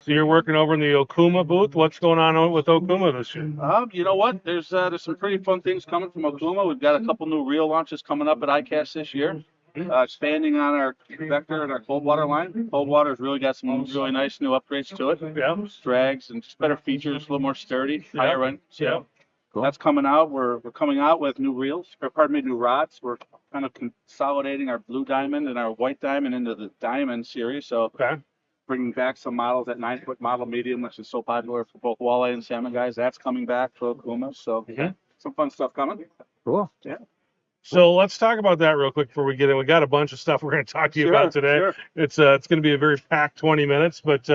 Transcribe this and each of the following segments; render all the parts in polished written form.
So you're working over in the Okuma booth. What's going on with Okuma this year? You know what? There's some pretty fun things coming from Okuma. We've got a couple new reel launches coming up at ICAST this year. Expanding on our vector and our cold water line. Cold water's really got some really nice new upgrades to it. Yeah. Drags and just better features, a little more sturdy, higher end. So Yeah. Cool. that's coming out. We're coming out with new reels, or pardon me, new rods. We're kind of consolidating our blue diamond and our white diamond into the diamond series. So Okay. bringing back some models, that 9-foot model medium, which is so popular for both walleye and salmon guys. That's coming back for Okuma. So some fun stuff coming. Cool. Yeah. So let's talk about that real quick before we get in. We got a bunch of stuff we're going to talk to you about today. Sure. It's going to be a very packed 20 minutes, but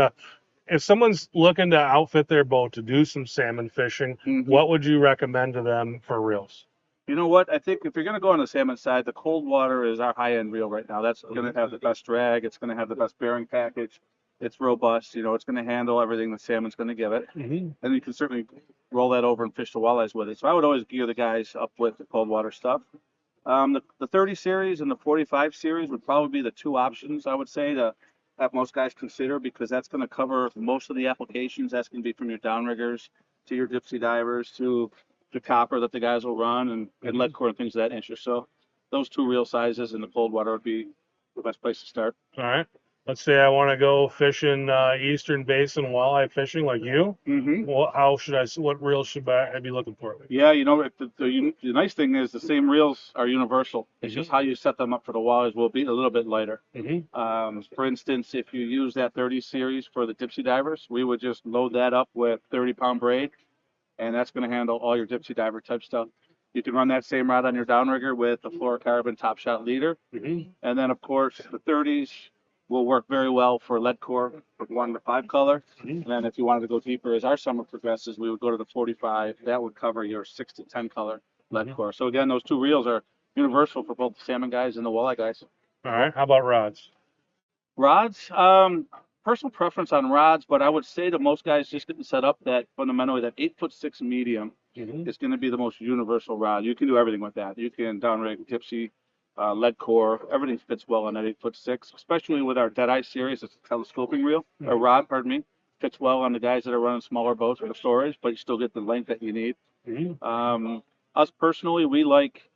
if someone's looking to outfit their boat to do some salmon fishing, what would you recommend to them for reels? You know what? I think if you're going to go on the salmon side, the cold water is our high-end reel right now. That's going to have the best drag. It's going to have the best bearing package. It's robust. It's going to handle everything the salmon's going to give it. And you can certainly roll that over and fish the walleyes with it. So I would always gear the guys up with the cold water stuff. The 30 series and the 45 series would probably be the two options, I would say, to have most guys consider, because that's going to cover most of the applications. That's going to be from your downriggers to your dipsy divers to the copper that the guys will run and lead core and things of that nature. So those two reel sizes in the cold water would be the best place to start. All right. Let's say I want to go fishing Eastern Basin walleye fishing like you. Well, what reels should I be looking for? Yeah, the nice thing is the same reels are universal. It's just how you set them up for the walleyes will be a little bit lighter. For instance, if you use that 30 series for the dipsy divers, we would just load that up with 30-pound braid, and that's going to handle all your dipsy diver type stuff. You can run that same rod on your downrigger with the fluorocarbon Top Shot leader. And then, of course, the 30s will work very well for lead core with 1 to 5 color. And then if you wanted to go deeper as our summer progresses, we would go to the 45. That would cover your 6 to 10 color lead core. So again, those two reels are universal for both the salmon guys and the walleye guys. All right. How about rods? Rods, personal preference on rods, but I would say to most guys just getting set up that fundamentally that 8'6" medium is going to be the most universal rod. You can do everything with that. You can downrig, dipsy, lead core, everything fits well on that 8'6", especially with our Deadeye series. It's a telescoping reel, or rod, pardon me. Fits well on the guys that are running smaller boats for storage, but you still get the length that you need. Us personally, we like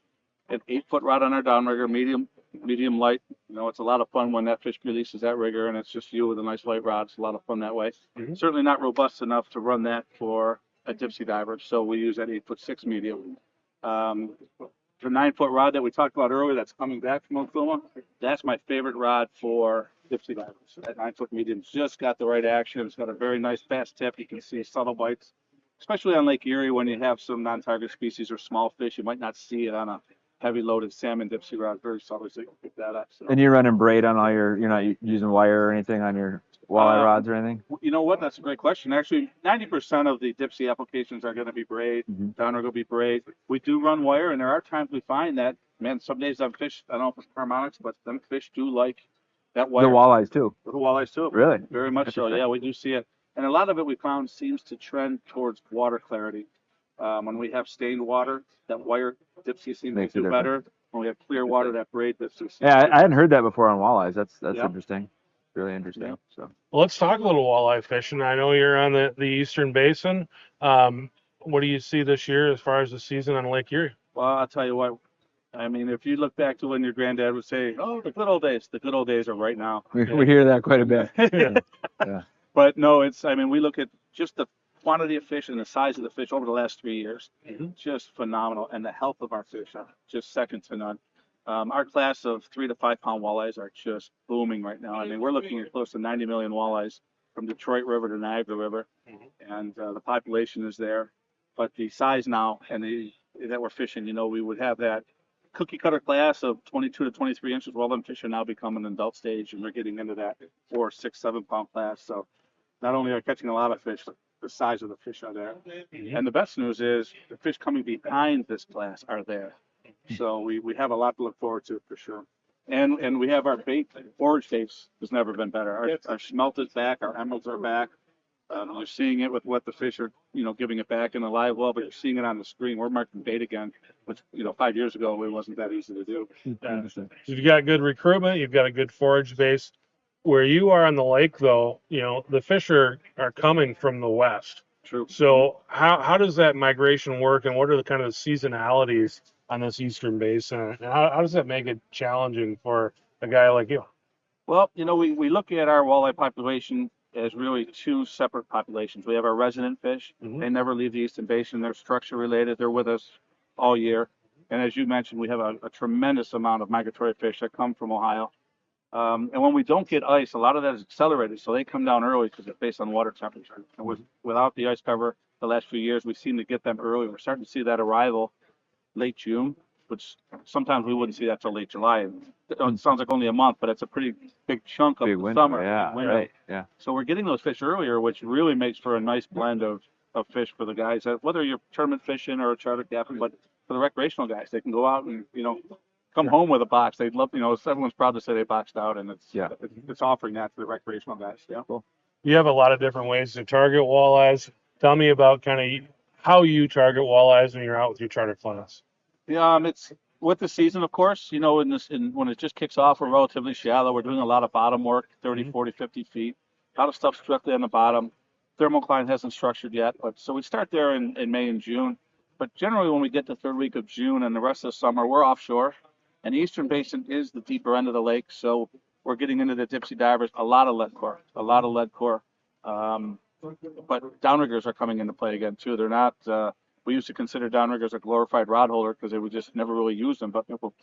an 8-foot rod on our downrigger, medium light. It's a lot of fun when that fish releases that rigger and it's just you with a nice light rod. It's a lot of fun that way. Certainly not robust enough to run that for a dipsy diver, so we use that 8'6" medium. The 9-foot rod that we talked about earlier that's coming back from Okuma, that's my favorite rod for dipsy divers. That 9-foot medium's just got the right action. It's got a very nice fast tip. You can see subtle bites, especially on Lake Erie when you have some non-target species or small fish. You might not see it on a heavy loaded salmon dipsy rod very subtly, so you can pick that up. So. And you're running braid on all you're not using wire or anything on your walleye rods or anything? You know what? That's a great question. Actually, 90% of the dipsy applications are going to be braid. Downrigger will be braid. We do run wire, and there are times we find that, man, some days I've fished, I don't know if it's harmonics, but some fish do like that wire. The walleyes too. The walleyes too. Really? Very much so. Yeah, we do see it. And a lot of it we found seems to trend towards water clarity. When we have stained water, that wire dipsy seems to do better. When we have clear water, that braid dipsy. Yeah, I hadn't heard that before on walleyes. That's interesting. Really interesting. Yeah. So Well, let's talk a little walleye fishing. I know you're on the Eastern Basin. What do you see this year as far as the season on Lake Erie? Well, I'll tell you what. I mean, if you look back to when your granddad would say, "Oh, the good old days," the good old days are right now. we hear that quite a bit. Yeah. But no, we look at just the quantity of fish and the size of the fish over the last 3 years. Just phenomenal, and the health of our fish just second to none. Our class of 3 to 5 pound walleyes are just booming right now. I mean, we're looking at close to 90 million walleyes from Detroit River to Niagara River, and the population is there. But the size now and that we're fishing, we would have that cookie cutter class of 22 to 23 inches. Well, them fish are now becoming an adult stage, and we're getting into that 4, 6, 7 pound class. So not only are we catching a lot of fish, but the size of the fish are there. And the best news is the fish coming behind this class are there. So we have a lot to look forward to for sure. And we have our bait, forage baits has never been better. Our smelt is back, our emeralds are back. You're seeing it with what the fish are, giving it back in the live well, but you're seeing it on the screen. We're marking bait again, which, 5 years ago, it wasn't that easy to do. So you've got good recruitment, you've got a good forage base. where you are on the lake, though, the fish are coming from the west. True. So how does that migration work, and what are the kind of seasonalities on this eastern basin, and how does that make it challenging for a guy like you? Well, we look at our walleye population as really two separate populations. We have our resident fish. Mhm. They never leave the eastern basin. They're structure related. They're with us all year. And as you mentioned, we have a tremendous amount of migratory fish that come from Ohio. And when we don't get ice, a lot of that is accelerated. So they come down early because it's based on water temperature. And without the ice cover the last few years, we seem to get them early. We're starting to see that arrival late June, which sometimes we wouldn't see that till late July. It sounds like only a month, but it's a pretty big chunk of Big the winter, summer. yeah, big winter. right, yeah. So we're getting those fish earlier, which really makes for a nice blend of fish for the guys. Whether you're tournament fishing or a charter captain, but for the recreational guys, they can go out and come home with a box. They'd love, everyone's proud to say they boxed out, and it's offering that to the recreational guys. Yeah. Cool. You have a lot of different ways to target walleyes. Tell me about kind of how you target walleyes when you're out with your charter class. Yeah, it's with the season, of course, when it just kicks off, we're relatively shallow. We're doing a lot of bottom work, 30, 40, 50 feet. A lot of stuff directly on the bottom. Thermocline hasn't structured yet, but so we start there in May and June. But generally, when we get the third week of June and the rest of the summer, we're offshore. And the Eastern Basin is the deeper end of the lake, so we're getting into the dipsy divers, a lot of lead core. But downriggers are coming into play again, too. They're not, we used to consider downriggers a glorified rod holder because they would just never really use them, but people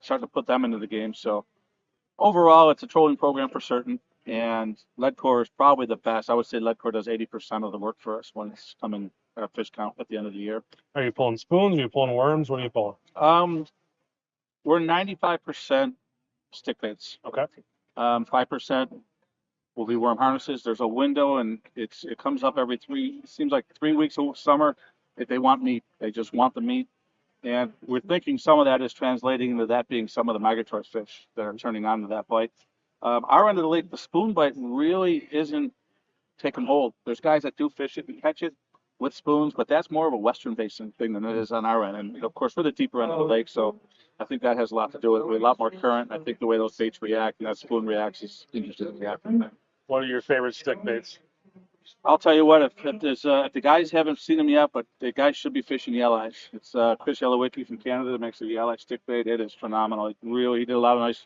start to put them into the game. So overall, it's a trolling program for certain, and lead core is probably the best. I would say lead core does 80% of the work for us when it's coming fish count at the end of the year. Are you pulling spoons? Are you pulling worms? What are you pulling? We're 95% stick baits. Okay. 5% will be worm harnesses. There's a window, and it comes up every seems like 3 weeks of summer. If they want meat, they just want the meat. And we're thinking some of that is translating into that being some of the migratory fish that are turning on to that bite. Our end of the lake, the spoon bite really isn't taking hold. There's guys that do fish it and catch it with spoons, but that's more of a Western Basin thing than it is on our end. And of course, we're the deeper end of the lake, so I think that has a lot to do with it. We're a lot more current. I think the way those baits react and that spoon reacts is interesting. Yeah. What are your favorite stick baits? I'll tell you what, if the guys haven't seen them yet, but the guys should be fishing yellows. It's Chris Yellowicki from Canada that makes the yellow stick bait. It is phenomenal. He did a lot of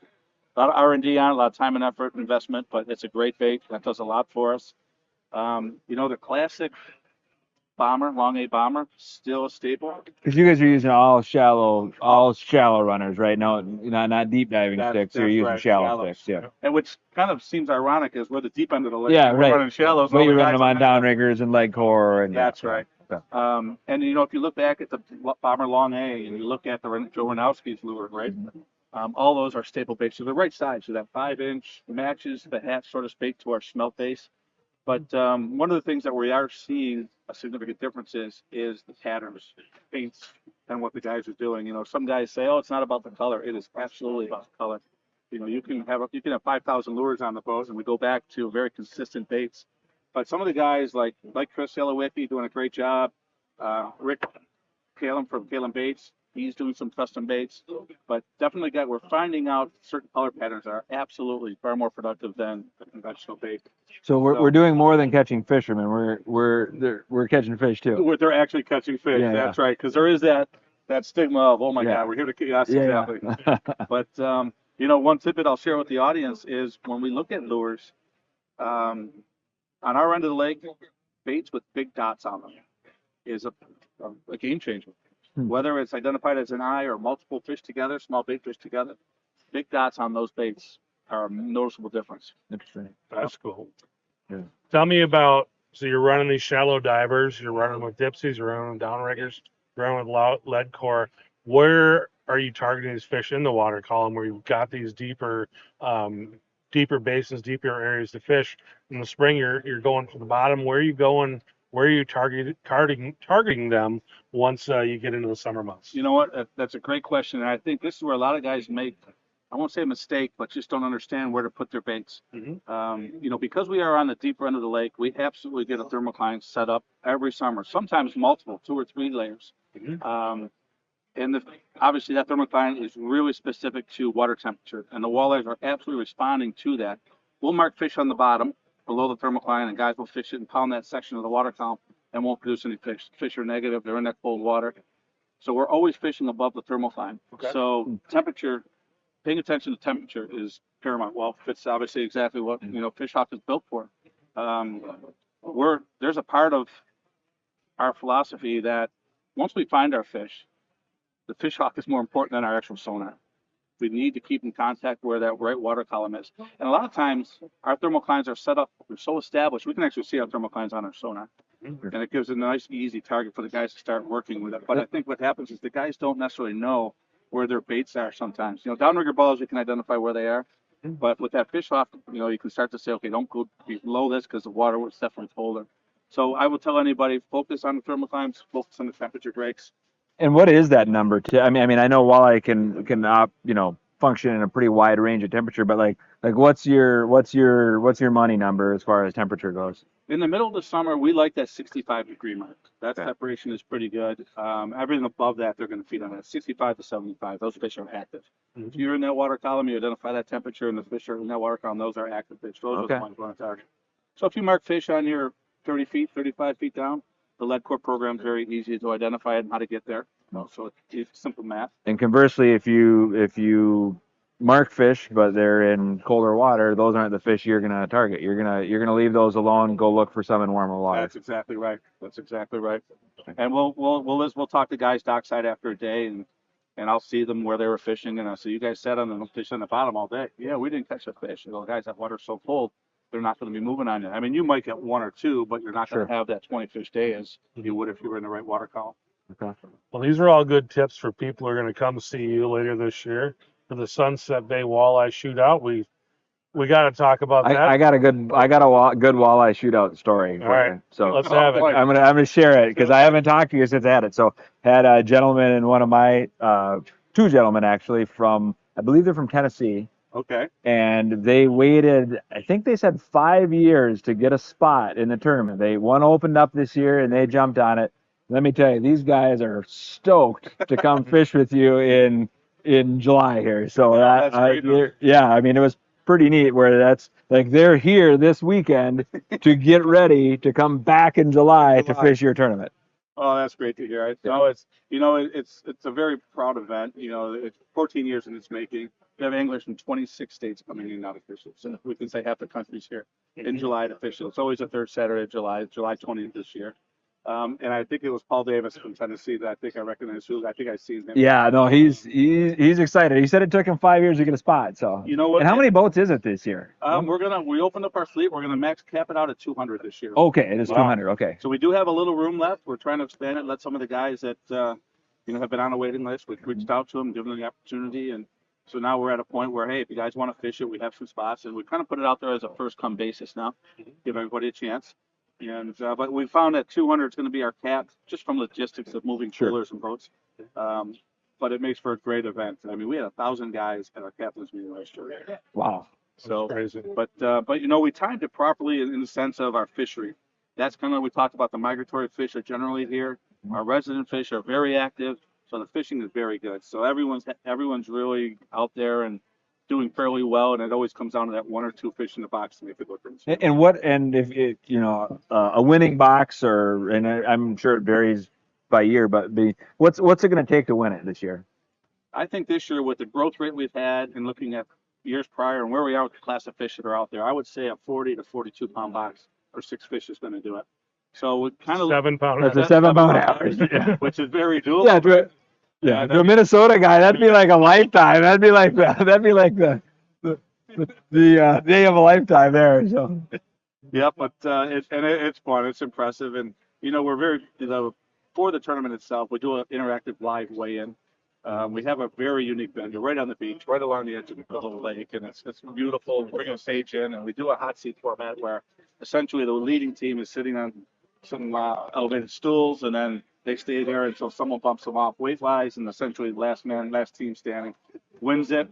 R&D on it, a lot of time and effort investment, but it's a great bait. That does a lot for us. The classic bomber, long A bomber, still a staple. Because you guys are using all shallow runners, right? No, not deep diving sticks. You're using right, shallow sticks, yeah. And which kind of seems ironic is we're the deep end of the lake. Yeah, we're right. running shallows. But you're running them on downriggers and leg core, and that's right. Yeah. And if you look back at the bomber long A and you look at the Joe Ranowski's lure, right? All those are staple baits. So the right size, so that 5-inch matches the hatch sort of bait to our smelt base. But one of the things that we are seeing a significant difference is the patterns, paints, and what the guys are doing. Some guys say, "Oh, it's not about the color." It is absolutely about the color. You can have 5,000 lures on the boat, and we go back to very consistent baits. But some of the guys like Chris Yellowicki doing a great job, Rick Kalem from Kalem Baits. He's doing some custom baits, but definitely we're finding out certain color patterns are absolutely far more productive than the conventional bait. So we're doing more than catching fishermen. We're catching fish too. They're actually catching fish. Yeah, That's right, because there is that stigma of, oh my Yeah. God, we're here to catch. Yeah, Exactly. But one tidbit I'll share with the audience is when we look at lures, on our end of the lake, baits with big dots on them is a game changer. Whether it's identified as an eye or multiple fish together, small bait fish together, big dots on those baits are a noticeable difference. Interesting. That's cool. Yeah. Tell me about, so you're running these shallow divers, you're running with dipsies, you're running with downriggers, you're running with lead core. Where are you targeting these fish in the water column where you've got these deeper basins, deeper areas to fish? In the spring, you're going for the bottom. Where are you going? Where are you targeting them once you get into the summer months? You know what? That's a great question. And I think this is where a lot of guys make, I won't say a mistake, but just don't understand where to put their baits. Mm-hmm. Because we are on the deeper end of the lake, we absolutely get a thermocline set up every summer, sometimes multiple, 2 or 3 layers. Mm-hmm. And obviously that thermocline is really specific to water temperature, and the walleyes are absolutely responding to that. we'll mark fish on the bottom below the thermocline, and guys will fish it and pound that section of the water column and won't produce any fish. Fish are negative. They're in that cold water. So we're always fishing above the thermocline. Okay. So temperature, paying attention to temperature is paramount. Well, it's obviously exactly what, fish hawk is built for. There's a part of our philosophy that once we find our fish, the fish hawk is more important than our actual sonar. We need to keep in contact where that right water column is. And a lot of times our thermoclines are set up, they're so established, we can actually see our thermoclines on our sonar. And it gives a nice, easy target for the guys to start working with it. But I think what happens is the guys don't necessarily know where their baits are sometimes. Downrigger balls, you can identify where they are. But with that fish hawk, you can start to say, okay, don't go below this because the water was definitely colder. So I will tell anybody, focus on the thermoclines, focus on the temperature breaks. And what is that number? I mean, I know walleye can function in a pretty wide range of temperature, but like what's your money number as far as temperature goes? In the middle of the summer, we like that 65-degree mark. That separation is pretty good. Everything above that, they're going to feed on that 65 to 75. Those fish are active. If you're in that water column, you identify that temperature, and the fish are in that water column. Those are active fish. Those are the ones you want to target. So if you mark fish on your 30 feet, 35 feet down, the lead core program is very easy to identify and how to get there. So it's simple math. And conversely, if you mark fish but they're in colder water, those aren't the fish you're gonna target. You're gonna leave those alone. Go look for some in warmer water. That's exactly right. And we'll talk to guys dockside after a day, and I'll see them where they were fishing, and I'll say, you guys sat on the fish on the bottom all day. Yeah, we didn't catch a fish. Guys, that water's so cold, they're not going to be moving on you. I mean, you might get one or two, but you're not going to have that 20 fish day as you would if you were in the right water column. Okay. Well, these are all good tips for people who are going to come see you later this year for the Sunset Bay Walleye Shootout. We got to talk about that. I got a good walleye shootout story. All right, so let's have it. I'm gonna share it because I haven't talked to you since I had it. So had a gentleman and one of my two gentlemen actually from, I believe they're from Tennessee. Okay. And they waited, I think they said 5 years to get a spot in the tournament. One opened up this year and they jumped on it. Let me tell you, these guys are stoked to come fish with you in July here. So that's great. yeah, I mean, it was pretty neat where that's like they're here this weekend to get ready to come back in July to fish your tournament. Oh, that's great to hear. It's a very proud event. It's 14 years in its making. We have anglers from 26 states coming in and out of fishing. So we can say half the country's here in July to fish. It's always the third Saturday of July, July 20th this year. And I think it was Paul Davis from Tennessee that I think I recognize who. I think I've seen him. Yeah, no, he's excited. He said it took him 5 years to get a spot. So you know what? And how many boats is it this year? We opened up our fleet. We're gonna max cap it out at 200 this year. Okay, it is 200. Okay. So we do have a little room left. We're trying to expand it. Let some of the guys that have been on the waiting list. We've reached out to them, given them the opportunity, and so now we're at a point where, hey, if you guys want to fish it, we have some spots, and we kind of put it out there as a first come basis now, give everybody a chance. And but we found that 200 is going to be our cap, just from logistics of moving coolers and boats. But it makes for a great event. I mean, we had 1,000 guys at our captain's meeting last year. Wow. So, crazy. but we timed it properly in the sense of our fishery. That's kind of, we talked about the migratory fish are generally here. Our resident fish are very active, so the fishing is very good. So everyone's really out there and doing fairly well, and it always comes down to that one or two fish in the box to make it look good. And if it, a winning box, I'm sure it varies by year, but what's it going to take to win it this year? I think this year, with the growth rate we've had and looking at years prior and where we are with the class of fish that are out there, I would say a 40 to 42 pound box or 6 fish is going to do it. So we kind of 7 pound. That's a 7 pound average, which is very doable. Yeah, to a Minnesota guy, that'd be like a lifetime. That'd be like the day of a lifetime there. So. Yeah, but it's fun. It's impressive, and we're very for the tournament itself. We do an interactive live weigh-in. We have a very unique venue right on the beach, right along the edge of the little lake, and it's beautiful. We bring a stage in, and we do a hot seat format where essentially the leading team is sitting on some elevated stools, and then they stay there until someone bumps them off weight-wise, and essentially last team standing wins it.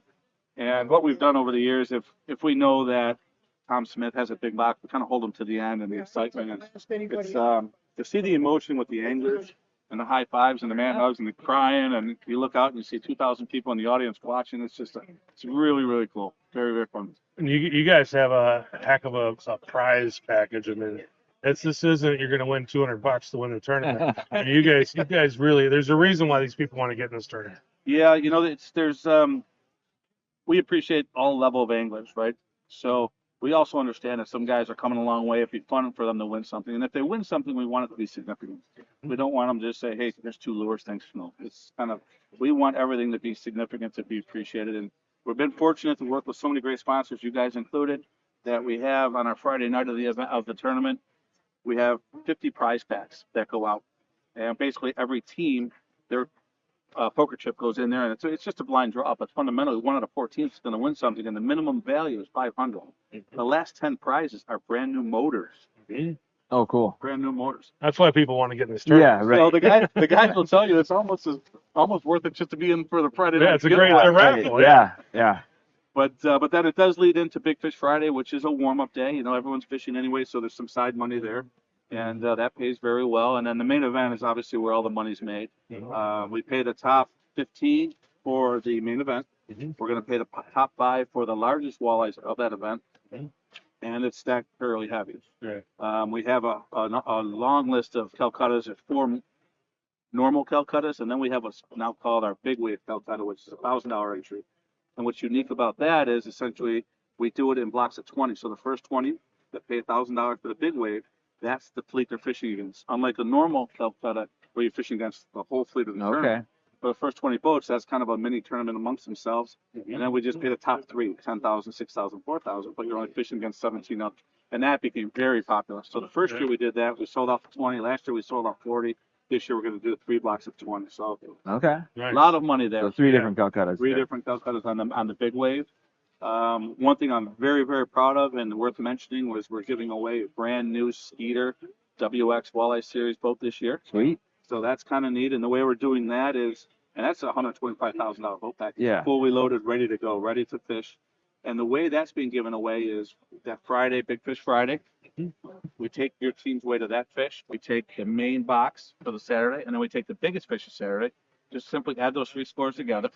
And what we've done over the years, if we know that Tom Smith has a big box, we kind of hold him to the end and the excitement. And it's to see the emotion with the anglers and the high fives and the man hugs and the crying, and you look out and you see 2,000 people in the audience watching. It's really, really cool. Very, very fun. And you guys have a heck of a prize package. I mean, this isn't you're going to win $200 to win the tournament. I mean, you guys really. There's a reason why these people want to get in this tournament. Yeah, there's we appreciate all level of anglers, right? So we also understand that some guys are coming a long way. It'd be fun for them to win something, and if they win something, we want it to be significant. We don't want them to just say, "Hey, there's 2 lures, thanks." No, it's kind of we want everything to be significant, to be appreciated, and we've been fortunate to work with so many great sponsors, you guys included, that we have on our Friday night of the event of the tournament. We have 50 prize packs that go out, and basically every team, their poker chip goes in there, and it's just a blind draw. But fundamentally, 1 out of 4 teams is going to win something, and the minimum value is 500. The last 10 prizes are brand new motors. Oh, cool. Brand new motors. That's why people want to get in this tournament. Yeah, right. So the guys will tell you it's almost worth it just to be in for the Friday night. Yeah, it's a great giveaway. raffle. Yeah. But then it does lead into Big Fish Friday, which is a warm-up day. You know, everyone's fishing anyway, so there's some side money there, and that pays very well. And then the main event is obviously where all the money's made. We pay the top 15 for the main event. We're going to pay the top 5 for the largest walleyes of that event, and it's stacked fairly heavy. Right. We have a long list of Calcuttas. There's 4 normal Calcuttas, and then we have what's now called our big wave Calcutta, which is a $1,000 entry. And what's unique about that is essentially we do it in blocks of 20. So the first 20 that pay $1,000 for the big wave, that's the fleet they're fishing against. Unlike a normal Calcutta where you're fishing against the whole fleet of the tournament. For the first 20 boats, that's kind of a mini tournament amongst themselves. And then we just pay the top 3, 10,000, 6,000, 4,000, but you're only fishing against 17 others. And that became very popular. So the first year we did that, we sold out 20. Last year we sold out 40. This year we're going to do 3 blocks of 20. So Okay. a lot of money there. So 3 different Calcuttas. 3 different Calcuttas on the big wave. One thing I'm very, very proud of and worth mentioning was we're giving away a brand new Skeeter WX Walleye Series boat this year. Sweet. So that's kind of neat. And the way we're doing that is, and that's a $125,000 boat package. Yeah. Fully loaded, ready to go, ready to fish. And the way that's being given away is that Friday, Big Fish Friday, we take your team's way to that fish. We take the main box for the Saturday, and then we take the biggest fish of Saturday. Just simply add those 3 scores together.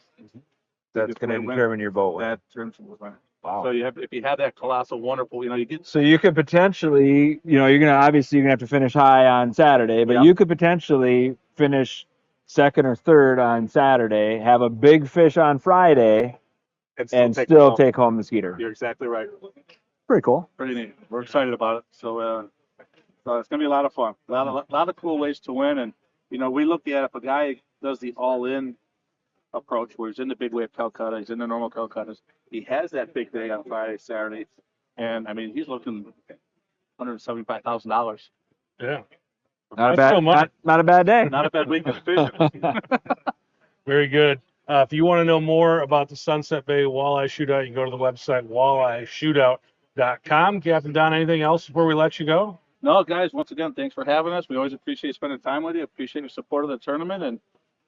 That's going to determine your boat. That turns into a winner. Wow. So if you have that colossal, wonderful, you get. So you could potentially, you're going to have to finish high on Saturday, but you could potentially finish 2nd or 3rd on Saturday, have a big fish on Friday, and still take home the Skeeter. You're exactly right. Pretty cool. Pretty neat. We're excited about it. So it's going to be a lot of fun. A lot of cool ways to win. And, we look at if a guy does the all-in approach where he's in the big wave Calcutta, he's in the normal Calcuttas, he has that big day on Friday, Saturday. And, I mean, he's looking $175,000. Yeah. Not That's so much. a bad day. Not a bad week of fishing. Very good. If you want to know more about the Sunset Bay Walleye Shootout, you can go to the website walleyeshootout.com. Captain Don, anything else before we let you go? No, guys, once again, thanks for having us. We always appreciate spending time with you. Appreciate your support of the tournament. And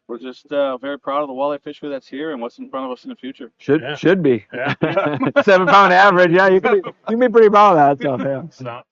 we're just very proud of the walleye fishery that's here and what's in front of us in the future. Should be. Yeah. 7-pound average. Yeah, you can be pretty proud of that stuff. Yeah.